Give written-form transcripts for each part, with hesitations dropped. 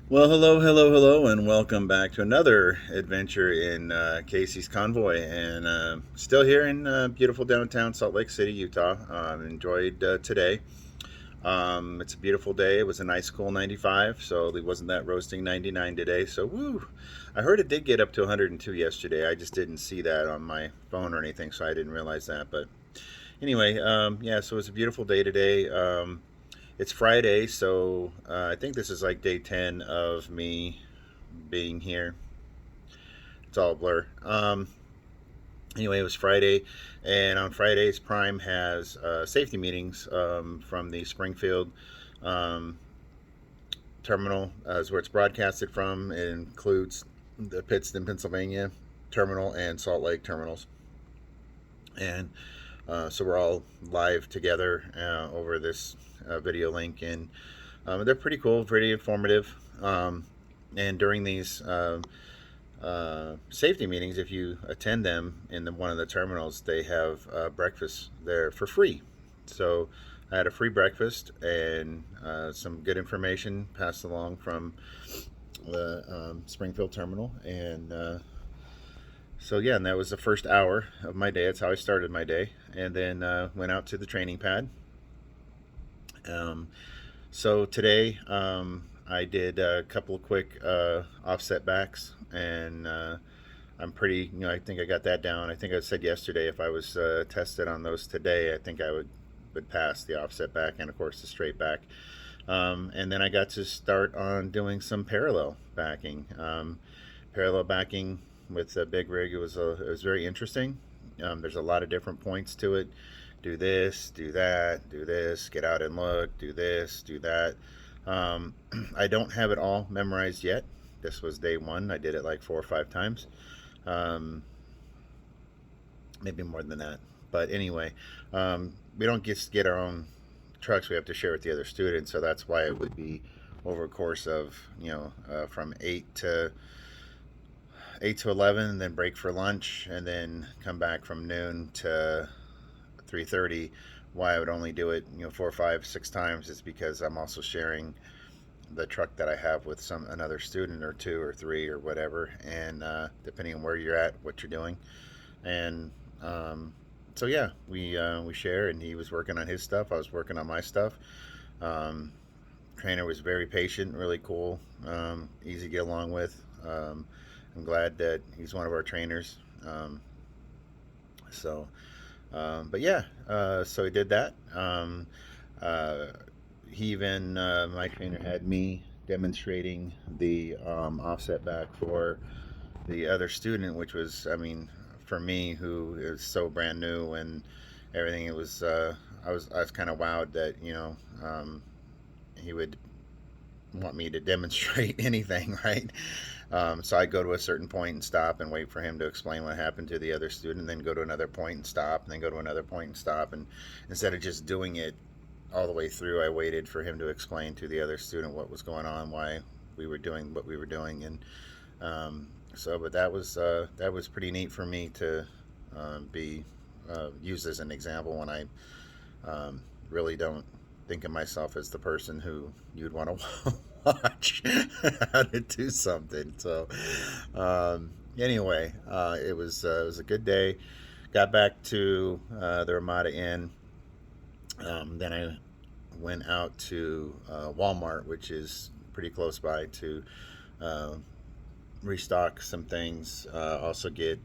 Well, hello, hello, hello, and welcome back to another adventure in Casey's Convoy. And still here in beautiful downtown Salt Lake City, Utah. Enjoyed today. It's a beautiful day. It was a nice cool 95, so it wasn't that roasting 99 today. So, woo! I heard it did get up to 102 yesterday. I just didn't see that on my phone or anything, so I didn't realize that. But anyway, yeah, so it was a beautiful day today. It's Friday, so I think this is like day 10 of me being here. It's all a blur. Anyway, it was Friday, and on Fridays, Prime has safety meetings from the Springfield um, terminal, is where it's broadcasted from. It includes the Pittston, Pennsylvania terminal and Salt Lake terminals. And so we're all live together over this video link, and they're pretty cool, pretty informative. And during these safety meetings, if you attend them in one of the terminals, they have breakfast there for free. So I had a free breakfast and some good information passed along from the Springfield terminal. And so, yeah, and that was the first hour of my day. That's how I started my day. And then went out to the training pad. Um, So today, I did a couple of quick offset backs, and I'm pretty. I think I got that down. I think I said yesterday if I was tested on those today, I think I would pass the offset back and of course the straight back. And then I got to start on doing some parallel backing with the big rig. It was very interesting. There's a lot of different points to it. Do this, do that, do this, get out and look, do this, do that. Um, I don't have it all memorized yet. This was day one. I did it like 4 or 5 times, um, maybe more than that. But anyway, we don't just get our own trucks. We have to share with the other students. So that's why it would be over a course of from 8 to 11, and then break for lunch, and then come back from noon to 3:30. Why I would only do it 4, 5, 6 times is because I'm also sharing the truck that I have with another student or two or three or whatever, and depending on where you're at, what you're doing, and so yeah, we share, and he was working on his stuff, I was working on my stuff. Um, Trainer was very patient, really cool, easy to get along with. I'm glad that he's one of our trainers. So but yeah, so he did that. Uh, my trainer had me demonstrating the offset back for the other student, which was, I mean, for me who is so brand new and everything, it was, I was kind of wowed that, he would want me to demonstrate anything, right? So I go to a certain point and stop and wait for him to explain what happened to the other student, then go to another point and stop, and then go to another point and stop. And instead of just doing it all the way through, I waited for him to explain to the other student what was going on, why we were doing what we were doing. And but that was pretty neat for me to be used as an example when I really don't think of myself as the person who you'd want to watch how to do something. So, anyway, it was a good day. Got back to the Ramada Inn. Then I went out to Walmart, which is pretty close by, to uh, restock some things. Also get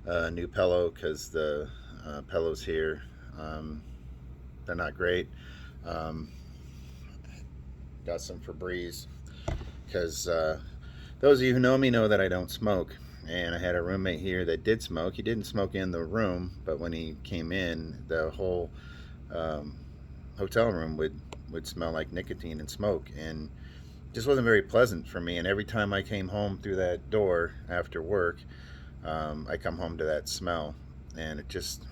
a new pillow because the pillows here, um, they're not great. Um, got some Febreze because those of you who know me know that I don't smoke. And I had a roommate here that did smoke. He didn't smoke in the room, but when he came in, the whole um, hotel room would smell like nicotine and smoke, and just wasn't very pleasant for me. And every time I came home through that door after work, I come home to that smell, and it just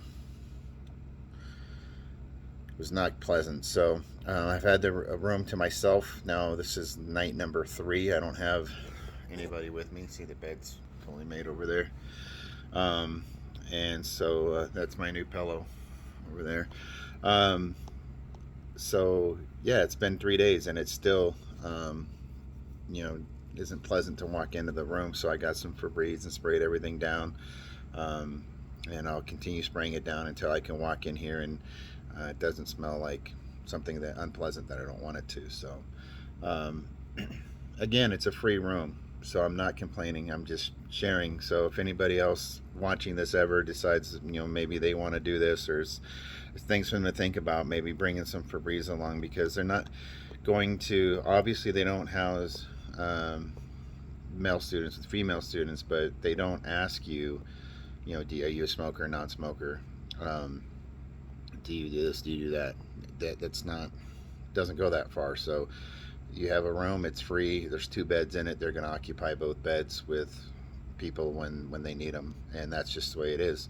was not pleasant. So I've had the room to myself now. This is night number 3. I don't have anybody with me. See, the bed's totally made over there. Um, and so that's my new pillow over there. Um, so yeah, it's been 3 days and it's still you know, isn't pleasant to walk into the room. So I got some Febreze and sprayed everything down. Um, and I'll continue spraying it down until I can walk in here and it doesn't smell like something that unpleasant that I don't want it to. So um, again, it's a free room, so I'm not complaining. I'm just sharing. So if anybody else watching this ever decides, maybe they want to do this, or it's things for them to think about, maybe bringing some Febreze along, because they're not going to. Obviously, they don't house male students with female students, but they don't ask you, are you a smoker or non-smoker? Um, do you do this? Do you do that? That's not, doesn't go that far. So you have a room, it's free, there's 2 beds in it, they're going to occupy both beds with people when they need them, and that's just the way it is.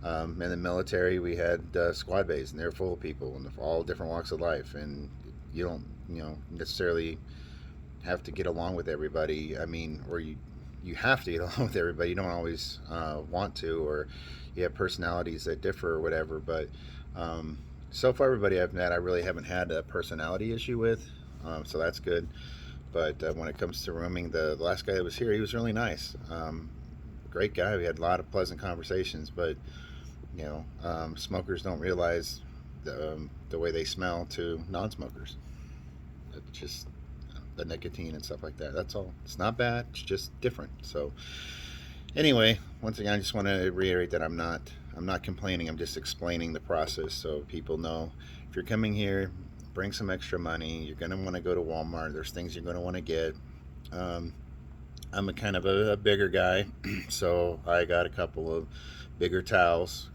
In the military, we had squad bays, and they're full of people in all different walks of life, and you don't necessarily have to get along with everybody. I mean, or you have to get along with everybody. You don't always want to, or you have personalities that differ or whatever. But so far, everybody I've met, I really haven't had a personality issue with, so that's good. But when it comes to rooming, the last guy that was here, he was really nice. Great guy. We had a lot of pleasant conversations, but smokers don't realize the way they smell to non-smokers. It's just the nicotine and stuff like that. That's all. It's not bad. It's just different. So anyway, once again, I just want to reiterate that I'm not complaining. I'm just explaining the process so people know if you're coming here, bring some extra money. You're going to want to go to Walmart. There's things you're going to want to get. I'm a kind of a bigger guy, so I got a couple of bigger towels.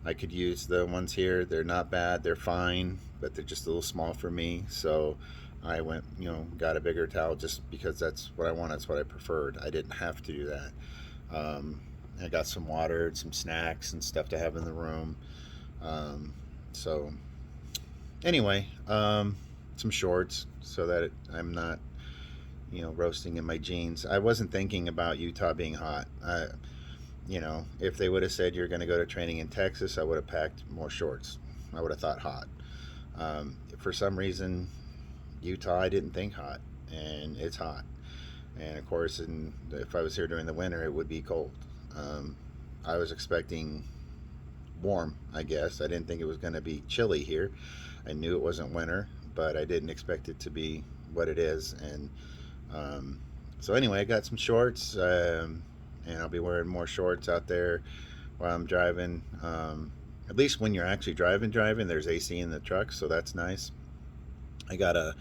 I could use the ones here. They're not bad. They're fine, but they're just a little small for me. So I went, got a bigger towel just because that's what I wanted. That's what I preferred. I didn't have to do that. I got some water and some snacks and stuff to have in the room. So anyway, some shorts so that I'm not, roasting in my jeans. I wasn't thinking about Utah being hot. If they would have said you're going to go to training in Texas, I would have packed more shorts. I would have thought hot. For some reason, Utah, I didn't think hot, and it's hot. And of course, if I was here during the winter, it would be cold. I was expecting warm, I guess. I didn't think it was going to be chilly here. I knew it wasn't winter, but I didn't expect it to be what it is. And so anyway, I got some shorts, and I'll be wearing more shorts out there while I'm driving. At least when you're actually driving, there's AC in the truck, so that's nice. I got a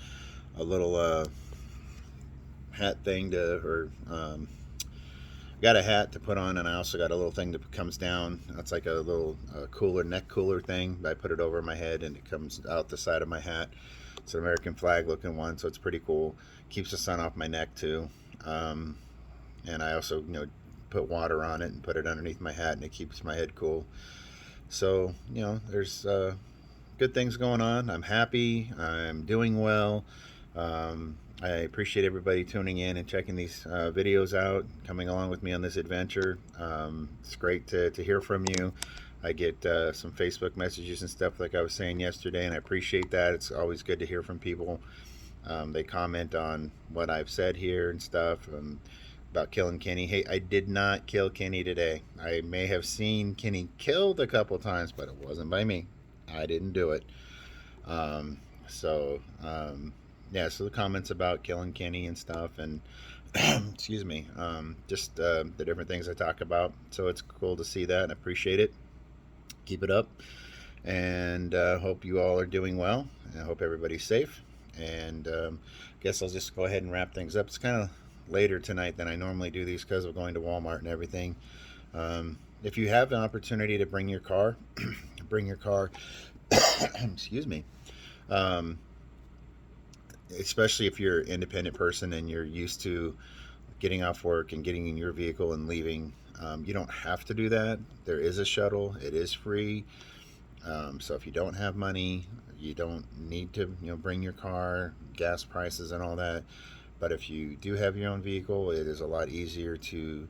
little hat thing got a hat to put on, and I also got a little thing that comes down. It's like a little neck cooler thing. I put it over my head, and it comes out the side of my hat. It's an American flag looking one, so it's pretty cool. Keeps the sun off my neck too. And I also, put water on it and put it underneath my hat, and it keeps my head cool. So, there's good things going on. I'm happy. I'm doing well. I appreciate everybody tuning in and checking these videos out, coming along with me on this adventure. It's great to hear from you. I get some Facebook messages and stuff like I was saying yesterday, and I appreciate that. It's always good to hear from people. They comment on what I've said here and stuff about killing Kenny. Hey, I did not kill Kenny today. I may have seen Kenny killed a couple times, but it wasn't by me. I didn't do it. Yeah, so the comments about killing Kenny and stuff, and excuse me, just the different things I talk about. So it's cool to see that and appreciate it. Keep it up, and hope you all are doing well. I hope everybody's safe, and guess I'll just go ahead and wrap things up. It's kind of later tonight than I normally do these because of going to Walmart and everything. If you have an opportunity to bring your car, bring your car. Excuse me. Especially if you're an independent person and you're used to getting off work and getting in your vehicle and leaving. You don't have to do that. There is a shuttle. It is free. So if you don't have money, you don't need to bring your car, gas prices and all that. But if you do have your own vehicle, it is a lot easier to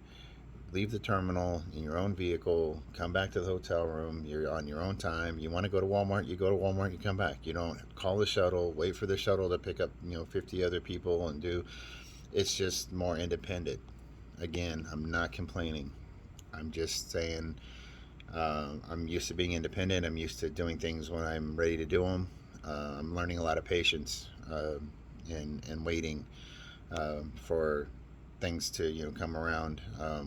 leave the terminal in your own vehicle, come back to the hotel room. You're on your own time. You want to go to Walmart, you go to Walmart, you come back. You don't call the shuttle, wait for the shuttle to pick up 50 other people and do. It's just more independent. Again, I'm not complaining. I'm just saying I'm used to being independent. I'm used to doing things when I'm ready to do them. I'm learning a lot of patience and waiting for things to come around.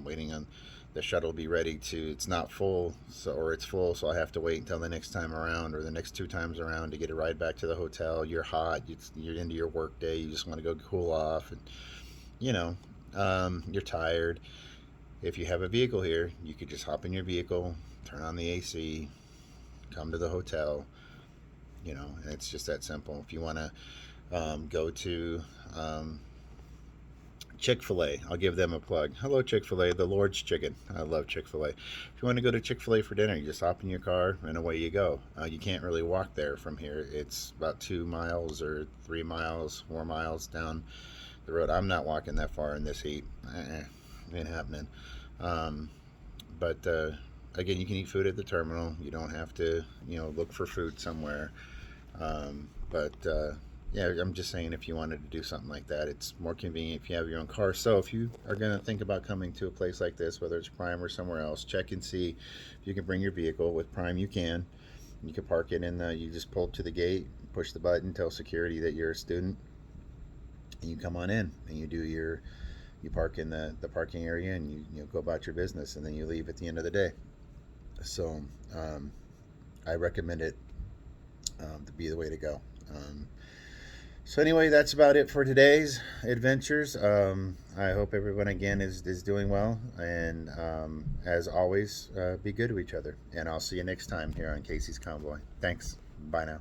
Waiting on the shuttle to be ready to. It's not full, or it's full, so I have to wait until the next time around or the next two times around to get a ride back to the hotel. You're hot. You're into your work day. You just want to go cool off, and you know you're tired. If you have a vehicle here, you could just hop in your vehicle, turn on the AC, come to the hotel. And it's just that simple. If you want to go to Chick-fil-A, I'll give them a plug. Hello, Chick-fil-A, the Lord's Chicken. I love Chick-fil-A. If you want to go to Chick-fil-A for dinner, you just hop in your car and away you go. You can't really walk there from here. It's about 2 miles or 3 miles, 4 miles down the road. I'm not walking that far in this heat. Ain't happening. But again, you can eat food at the terminal. You don't have to, look for food somewhere. But yeah, I'm just saying, if you wanted to do something like that, it's more convenient if you have your own car. So if you are going to think about coming to a place like this, whether it's Prime or somewhere else, check and see if you can bring your vehicle. With Prime, you can. You can park it in you just pull up to the gate, push the button, tell security that you're a student, and you come on in and you park in the parking area, and you go about your business, and then you leave at the end of the day. So I recommend it to be the way to go. So anyway, that's about it for today's adventures. I hope everyone again is doing well, and as always, be good to each other. And I'll see you next time here on Casey's Convoy. Thanks. Bye now.